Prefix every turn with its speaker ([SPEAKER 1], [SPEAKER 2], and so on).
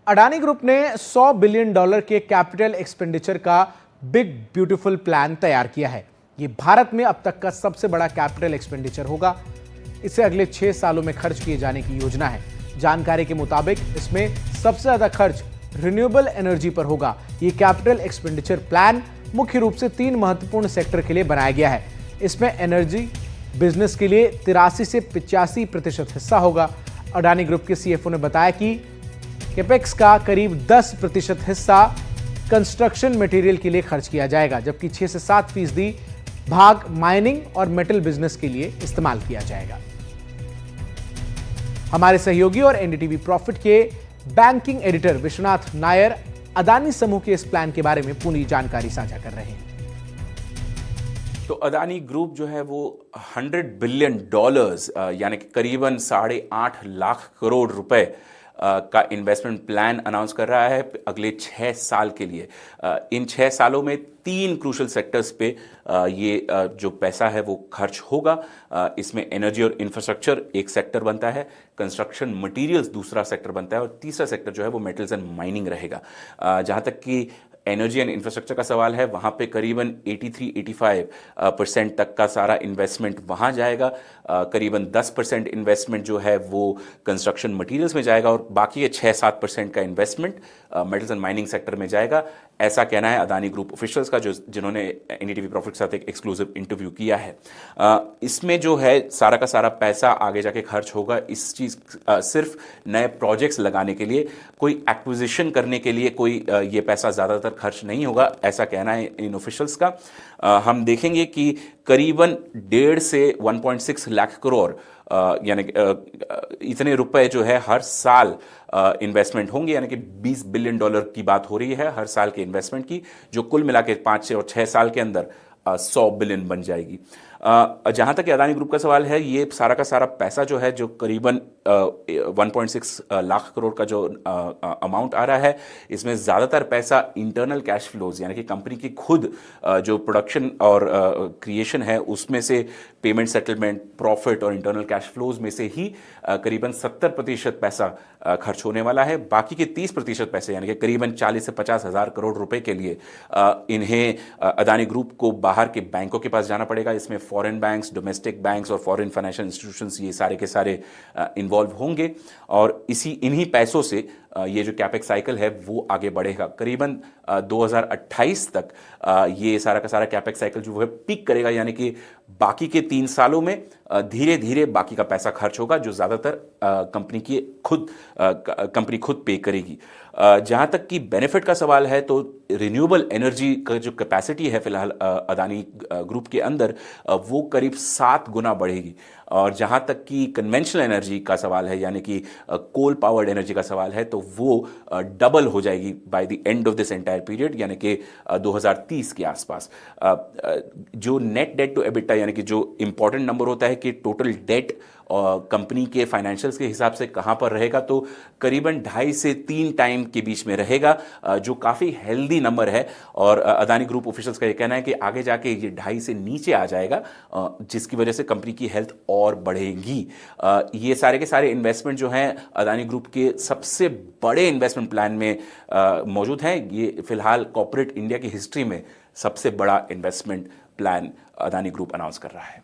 [SPEAKER 1] Adani group ने $100 billion के capital expenditure का बिग ब्यूटीफुल प्लान तैयार किया है। ये भारत में अब तक का सबसे बड़ा कैपिटल एक्सपेंडिचर होगा। इसे अगले 6 सालों में खर्च किए जाने की योजना है। जानकारी के मुताबिक इसमें सबसे ज्यादा खर्च रिन्यूएबल एनर्जी पर होगा। ये कैपिटल एक्सपेंडिचर प्लान मुख्य रूप से 3 महत्वपूर्ण सेक्टर के लिए बनाया गया है। इसमें एनर्जी बिजनेस के लिए 83 से 85% हिस्सा होगा। अडानी ग्रुप के सीएफओ ने बताया कि कैपेक्स का करीब 10% हिस्सा कंस्ट्रक्शन मटेरियल के लिए खर्च किया जाएगा, जबकि 6 से 7% भाग माइनिंग और मेटल बिजनेस के लिए इस्तेमाल किया जाएगा। हमारे सहयोगी और एनडीटीवी प्रॉफिट के बैंकिंग एडिटर विश्वनाथ नायर अदानी समूह के इस प्लान के बारे में पूरी जानकारी साझा कर रहे हैं।
[SPEAKER 2] तो अदानी ग्रुप जो है वो $100 बिलियन यानी कि करीबन 8.5 लाख करोड़ रुपए का इन्वेस्टमेंट प्लान अनाउंस कर रहा है अगले 6 साल के लिए। इन 6 सालों में 3 क्रूशल सेक्टर्स पे ये जो पैसा है वो खर्च होगा। इसमें एनर्जी और इंफ्रास्ट्रक्चर एक सेक्टर बनता है, कंस्ट्रक्शन मटेरियल्स दूसरा सेक्टर बनता है और तीसरा सेक्टर जो है वो मेटल्स एंड माइनिंग रहेगा। जहाँ तक कि एनर्जी एंड इंफ्रास्ट्रक्चर का सवाल है, वहाँ पे करीबन 83-85% तक का सारा इन्वेस्टमेंट वहाँ जाएगा। करीबन 10% इन्वेस्टमेंट जो है वो कंस्ट्रक्शन मटेरियल्स में जाएगा और बाकी के 6-7% का investment metals and mining sector में जाएगा। ऐसा कहना है अदानी ग्रुप ऑफिशियल्स का, जिन्होंने एनडीटीवी प्रॉफिट के साथ एक एक्सक्लूसिव इंटरव्यू किया है। इसमें जो है सारा का सारा पैसा आगे जाके खर्च होगा इस चीज़ सिर्फ नए प्रोजेक्ट्स लगाने के लिए, कोई एक्विजिशन करने के लिए कोई ये पैसा ज़्यादातर खर्च नहीं होगा, ऐसा कहना है इन ऑफिशियल्स का। हम देखेंगे कि करीबन 1.5 से 1.6 लाख करोड़ यानी इतने रुपए जो है हर साल इन्वेस्टमेंट होंगे, यानी कि $20 बिलियन की बात हो रही है हर साल के इन्वेस्टमेंट की, जो कुल मिला के 5 से और 6 साल के अंदर 100 बिलियन बन जाएगी। जहाँ तक अदानी ग्रुप का सवाल है, ये सारा का सारा पैसा जो है जो करीबन 1.6 लाख करोड़ का जो अमाउंट आ रहा है, इसमें ज़्यादातर पैसा इंटरनल कैश फ्लोज यानी कि कंपनी की खुद जो प्रोडक्शन और क्रिएशन है उसमें से पेमेंट, सेटलमेंट, प्रॉफिट और इंटरनल कैश फ्लोज में से ही करीबन 70% पैसा खर्च होने वाला है। बाकी के 30% पैसे यानी कि करीबन 40 से 50 हज़ार करोड़ रुपए के लिए इन्हें अदानी ग्रुप को बाहर के बैंकों के पास जाना पड़ेगा। इसमें फॉरेन बैंक्स, डोमेस्टिक बैंक्स और फॉरेन फाइनेंशियल इंस्टीट्यूशंस ये सारे के सारे इन्वॉल्व होंगे और इन्हीं पैसों से ये जो कैपेक्स साइकिल है वो आगे बढ़ेगा। करीबन 2028 तक ये सारा का सारा कैपेक्स साइकिल जो है पीक करेगा, यानी कि बाकी के 3 सालों में धीरे धीरे बाकी का पैसा खर्च होगा जो ज़्यादातर कंपनी खुद पे करेगी। जहाँ तक कि बेनिफिट का सवाल है तो रिन्यूएबल एनर्जी का जो कैपेसिटी है फिलहाल अदानी ग्रुप के अंदर वो करीब 7 गुना बढ़ेगी। और जहाँ तक कि कन्वेंशनल एनर्जी का सवाल है यानी कि कोल पावर्ड एनर्जी का सवाल है तो वो डबल हो जाएगी by the end of this entire period, यानी कि 2030 के आसपास। जो नेट डेट टू एबिटा यानी कि जो इंपॉर्टेंट नंबर होता है कि टोटल डेट कंपनी के फाइनेंशियल्स के हिसाब से कहाँ पर रहेगा, तो करीबन 2.5 से 3 टाइम के बीच में रहेगा, जो काफ़ी हेल्दी नंबर है। और अदानी ग्रुप ऑफिशियल्स का ये कहना है कि आगे जाके ये 2.5 से नीचे आ जाएगा, जिसकी वजह से कंपनी की हेल्थ और बढ़ेगी। ये सारे के सारे इन्वेस्टमेंट जो हैं अदानी ग्रुप के सबसे बड़े इन्वेस्टमेंट प्लान में मौजूद हैं। ये फिलहाल कॉर्पोरेट इंडिया की हिस्ट्री में सबसे बड़ा investment plan Adani group announce कर रहा है।